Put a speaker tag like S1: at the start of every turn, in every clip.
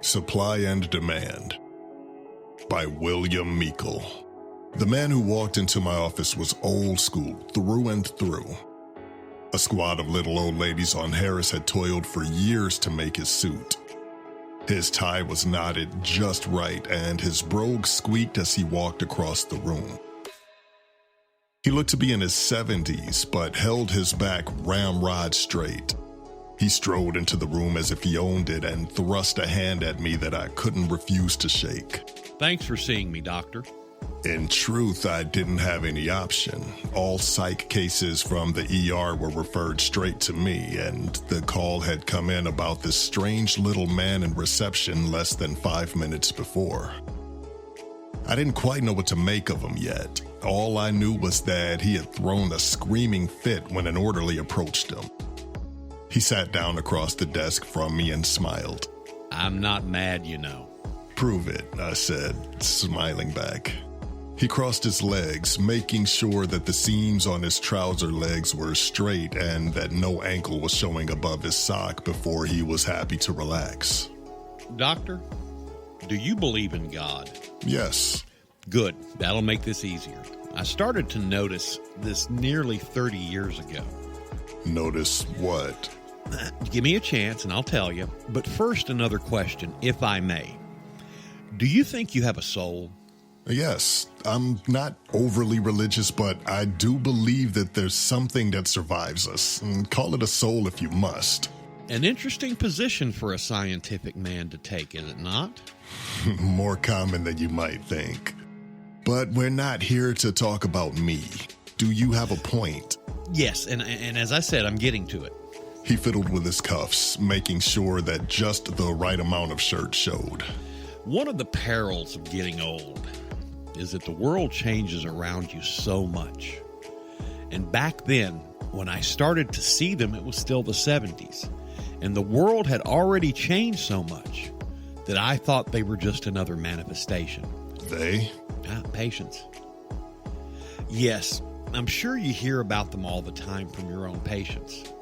S1: Supply and Demand by William Meikle. The man who walked into my office was old school through and through. A squad of little old ladies on Harris had toiled for years to make his suit. His tie was knotted just right, and his brogue squeaked as he walked across the room. He looked to be in his 70s, but held his back ramrod straight. He strode into the room as if he owned it and thrust a hand at me that I couldn't refuse to shake.
S2: Thanks for seeing me, Doctor.
S1: In truth, I didn't have any option. All psych cases from the ER were referred straight to me, and the call had come in about this strange little man in reception less than 5 minutes before. I didn't quite know what to make of him yet. All I knew was that he had thrown a screaming fit when an orderly approached him. He sat down across the desk from me and smiled.
S2: I'm not mad, you know.
S1: Prove it, I said, smiling back. He crossed his legs, making sure that the seams on his trouser legs were straight and that no ankle was showing above his sock before he was happy to relax.
S2: Doctor, do you believe in God?
S1: Yes.
S2: Good. That'll make this easier. I started to notice this nearly 30 years ago.
S1: Notice what?
S2: Give me a chance and I'll tell you. But first, another question, if I may. Do you think you have a soul?
S1: Yes. I'm not overly religious, but I do believe that there's something that survives us. And call it a soul if you must.
S2: An interesting position for a scientific man to take, is it not?
S1: More common than you might think. But we're not here to talk about me. Do you have a point?
S2: Yes, and as I said, I'm getting to it.
S1: He fiddled with his cuffs, making sure that just the right amount of shirt showed.
S2: One of the perils of getting old is that the world changes around you so much. And back then, when I started to see them, it was still the 70s. And the world had already changed so much that I thought they were just another manifestation.
S1: They?
S2: Patients. Yes, I'm sure you hear about them all the time from your own patients.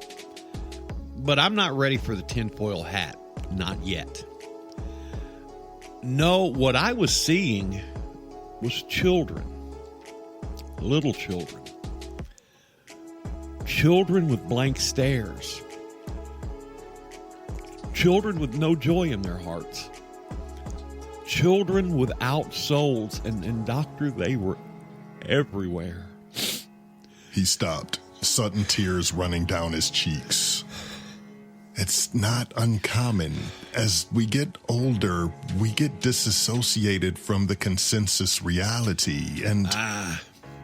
S2: But I'm not ready for the tinfoil hat. Not yet. No, what I was seeing was children. Little children. Children with blank stares. Children with no joy in their hearts. Children without souls. And doctor, they were everywhere.
S1: He stopped, sudden tears running down his cheeks. It's not uncommon. As we get older, we get disassociated from the consensus reality and...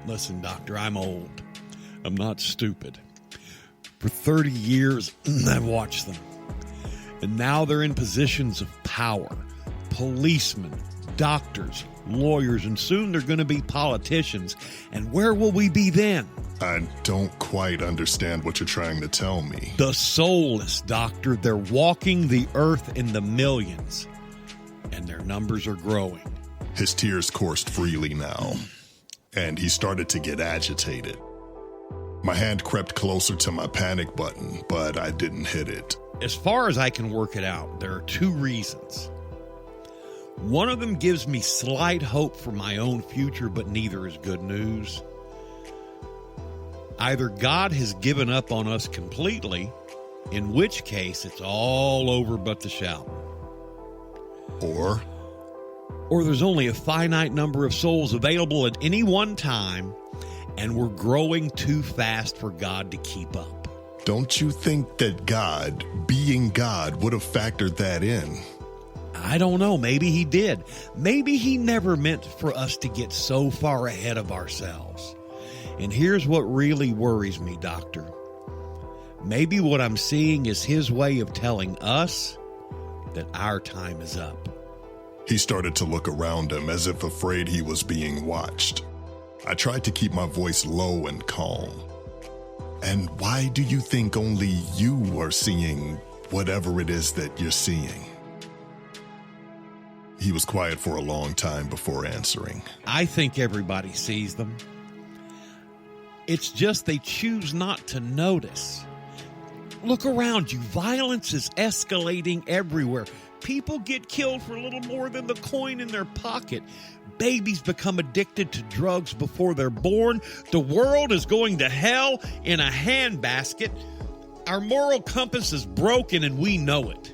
S2: Listen, doctor, I'm old. I'm not stupid. For 30 years, I've watched them. And now they're in positions of power. Policemen, doctors, lawyers, and soon they're going to be politicians. And where will we be then?
S1: I don't quite understand what you're trying to tell me.
S2: The soulless, doctor. They're walking the earth in the millions. And their numbers are growing.
S1: His tears coursed freely now. And he started to get agitated. My hand crept closer to my panic button, but I didn't hit it.
S2: As far as I can work it out, there are two reasons. One of them gives me slight hope for my own future, but neither is good news. Either God has given up on us completely, in which case it's all over but the shout.
S1: Or
S2: there's only a finite number of souls available at any one time, and we're growing too fast for God to keep up.
S1: Don't you think that God, being God, would have factored that in?
S2: I don't know. Maybe he did. Maybe he never meant for us to get so far ahead of ourselves. And here's what really worries me, doctor. Maybe what I'm seeing is his way of telling us that our time is up.
S1: He started to look around him as if afraid he was being watched. I tried to keep my voice low and calm. And why do you think only you are seeing whatever it is that you're seeing? He was quiet for a long time before answering.
S2: I think everybody sees them. It's just they choose not to notice. Look around you. Violence is escalating everywhere. People get killed for little more than the coin in their pocket. Babies become addicted to drugs before they're born. The world is going to hell in a handbasket. Our moral compass is broken and we know it.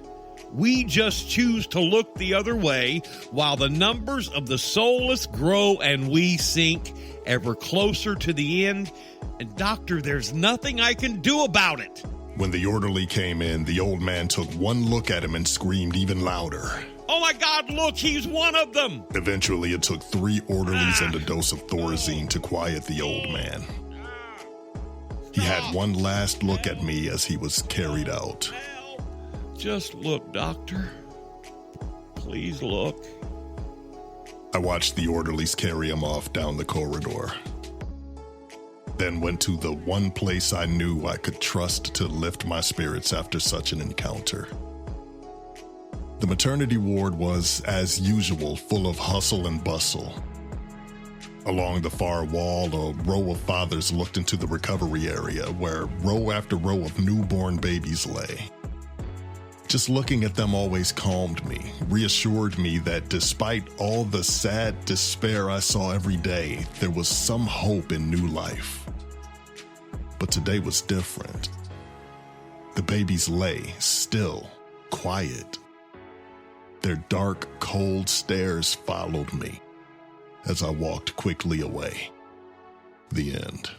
S2: We just choose to look the other way while the numbers of the soulless grow and we sink ever closer to the end. And doctor, there's nothing I can do about it.
S1: When the orderly came in, the old man took one look at him and screamed even louder.
S2: Oh my God, look, he's one of them.
S1: Eventually, it took 3 orderlies and a dose of Thorazine to quiet the old man. He had one last look at me as he was carried out.
S2: Just look, doctor. Please look.
S1: I watched the orderlies carry him off down the corridor. Then went to the one place I knew I could trust to lift my spirits after such an encounter. The maternity ward was, as usual, full of hustle and bustle. Along the far wall, a row of fathers looked into the recovery area where row after row of newborn babies lay. Just looking at them always calmed me, reassured me that despite all the sad despair I saw every day, there was some hope in new life. But today was different. The babies lay still, quiet. Their dark, cold stares followed me as I walked quickly away. The end.